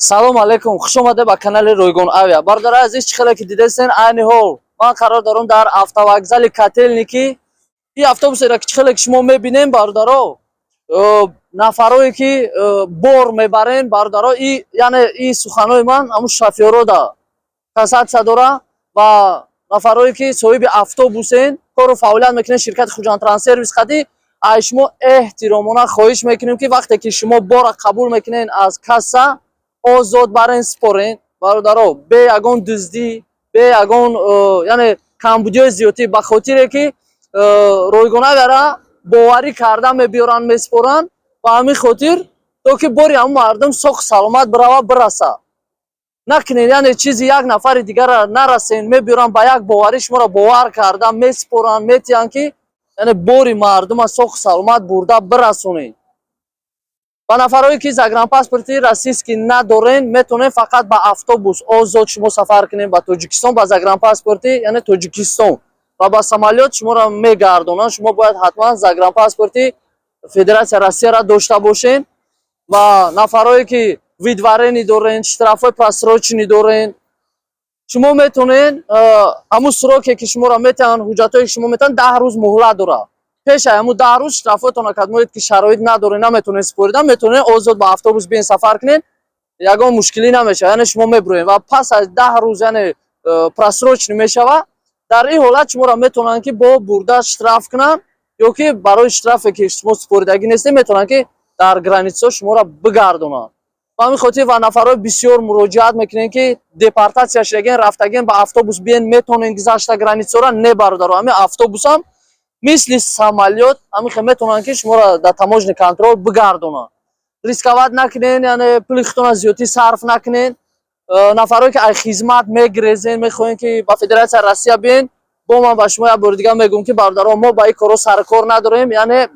салом алейкум, хуш омадед ба канали Ройгон Авиа. Бардора азиз, чӣ хеле ки дидесен, айни ҳол ман қарор дорам дар автовокзали Котельники ин автобусеро ки чӣ хеле ки шумо мебинем, бародаро, нафарое ки бор мебарен, бародаро, яъне ин суханои ман ҳамун шофёро да касатсия дора ва нафарое ки соҳиби автобусен, кору фаъолият мекунен ширкати Хуҷандтранссервис хати, аз шумо эҳтиромона хоҳиш мекунем ки вақте ки шумо бора қабул мекунен аз касса озод барен спорен, бародаро, бе ягон дуздӣ, бе ягон яъне камбудиёи зиёдӣ, ба хотире ки Ройгон Авиара боварӣ карда мебиёранд, меспоранд, ба ҳамин хотир то ки бори ҳамун мардум соҳ саломат бирава бираса. Накунед яъне чизи як нафари дигарро нарасен, мебиёранд ба як боварӣ, шуморо бовар карда меспоранд, метиҳанд ки яъне бори мардума соҳ саломат бурда бирасонед. Ба нафарое ки загранпаспорти российский надорен, метавонед фақат ба автобус озод шумо сафар кунед ба Тоҷикистон ба загранпаспорти яъне Тоҷикистон ва ба самолёт шуморо мегардонанд. Шумо бояд ҳатман загранпаспорти Федератсияи Россияро дошта бошед ва нафарое ки видварени дорен, штрафҳои просрочени дорен, шумо метавонед ҳамун сроке ки шуморо метиҳанд, ҳуҷҷатое ки шумо метиҳанд 10 рӯз муҳлат дорад. Пеш аз ҳамун 10 рӯз штрафотон акадмоед ки шароит надоред, наметавонед спорида, метавонед озод ба автобус биен сафар кунед, ягон мушкилӣ намешавад, яъне шумо мебуроед ва пас аз 10 рӯз яъне просрочени мешавад. Дар ин ҳолат шуморо метавонанд ки бо бурда штраф кунанд ё ки барои штрафе ки шумо споридагӣ нестед, метавонанд ки дар границаҳо шуморо бигардонанд. Ба ҳамин хотир ва нафарҳои бисёр муроҷиат мекунед ки депортатсия шудаген, рафтаген ба автобус биен, метавонед гузашта границаҳоро. Не бародаро, ҳамин автобусам мисли самолёт, ҳамин хел метавонанд ки шуморо дар таможни контрол бигардонанд. Рисковат накунед, яъне пули худтонро зиёдӣ сарф накунед. Нафарое ки аз хизмат мегирезен, мехоҳем ки ба Федератсияи Россия биен, бо ман ба шумо як бори дигар мегӯям ки бародаро, мо ба ин корҳо саркор надорем, яъне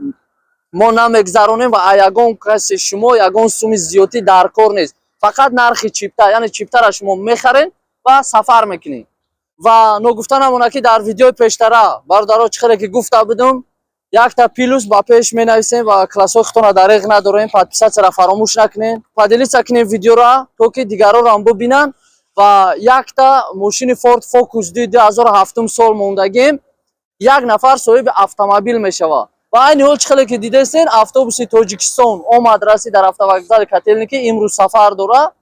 мо намегзаронем ва аз ягон каси шумо ягон суми зиёдӣ дар кор нест. Фақат нархи чипта, яъне чиптаро шумо мехарен ва сафар мекунед. ва ногуфта намонад ки дар видеои пештара, бародаро, чӣ хеле ки гуфта будам, якта плюс ба пеш менависем ва классҳои худтонро дареғ надорем, подписатсияро фаромӯш накунед, поделиться кунед видеоро, то ки дигаронро ҳам бибинанд. ва якта мошини Ford Focus 2007 сол мондагием, як нафар соҳиби автомобил мешавад. ва айни ҳол чӣ хеле ки дидестен, автобуси Тоҷикистон омад раси дар автовокзали Котельники, имрӯз сафар дорад.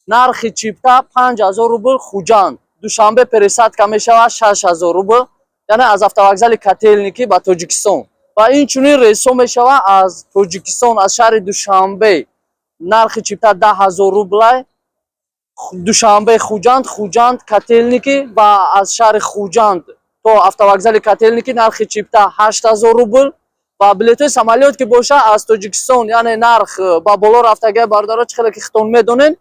Нархи чипта 5000 рубл хуҷанд. Душанбе пересадка мешавад 6000 рубл, яъне аз автовокзали Котельники ба Тоҷикистон. ва инчунин рейсҳо мешавад аз Тоҷикистон, аз шаҳри Душанбе нархи чипта 10000 рубл, Душанбе Хуҷанд, Хуҷанд Котельники, ва аз шаҳри Хуҷанд то автовокзали Котельники нархи чипта 8000 рубл. ва билетҳои самолёт ки бошад аз Тоҷикистон, яъне нарх ба боло рафтага, бародаро, чӣ хеле ки худтон медонед,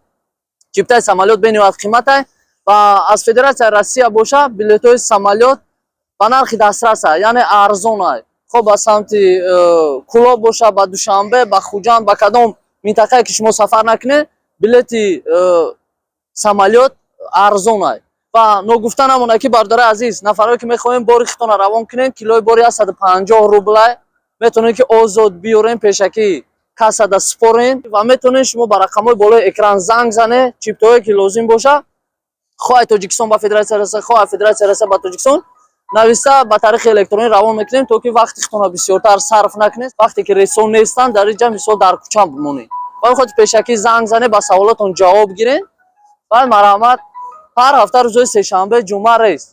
чиптаи самолёт бенавад қимата. ва аз Федератсияи Россия боша билетҳои самолёт ба нархи дастрас аст, яъне арзон аст. хоб ба самти Кулоб боша, ба Душанбе, ба Хуҷанд, ба кадом минтақае ки шумо сафар накунед, билети самолёт арзон аст. ва ногуфта намонад ки бародари азиз, нафарое ки мехоҳем бори худтонро равон кунед, килои бори 150 рубл аст. метавонед ки озод биёрен, пешакӣ кассада спорен ва метавонед шумо ба рақамҳои болои экран занг занед, чиптаое ки лозим боша, хоҳ Тоҷикистон ба Федератсияи Россия, хоҳ Федератсияи Россия ба Тоҷикистон, нависта ба тариқи электронӣ равон мекунем, то ки вақти худтонро бисёртар сарф накунед. вақте ки рейсҳо нестанд, дар ин ҷа мисол дар кӯча бимонед. ба ин хотир пешакӣ занг занед, ба саволотон ҷавоб гиред. баъд марҳамат, ҳар ҳафта рӯзои сешанбе ҷумъа рейс.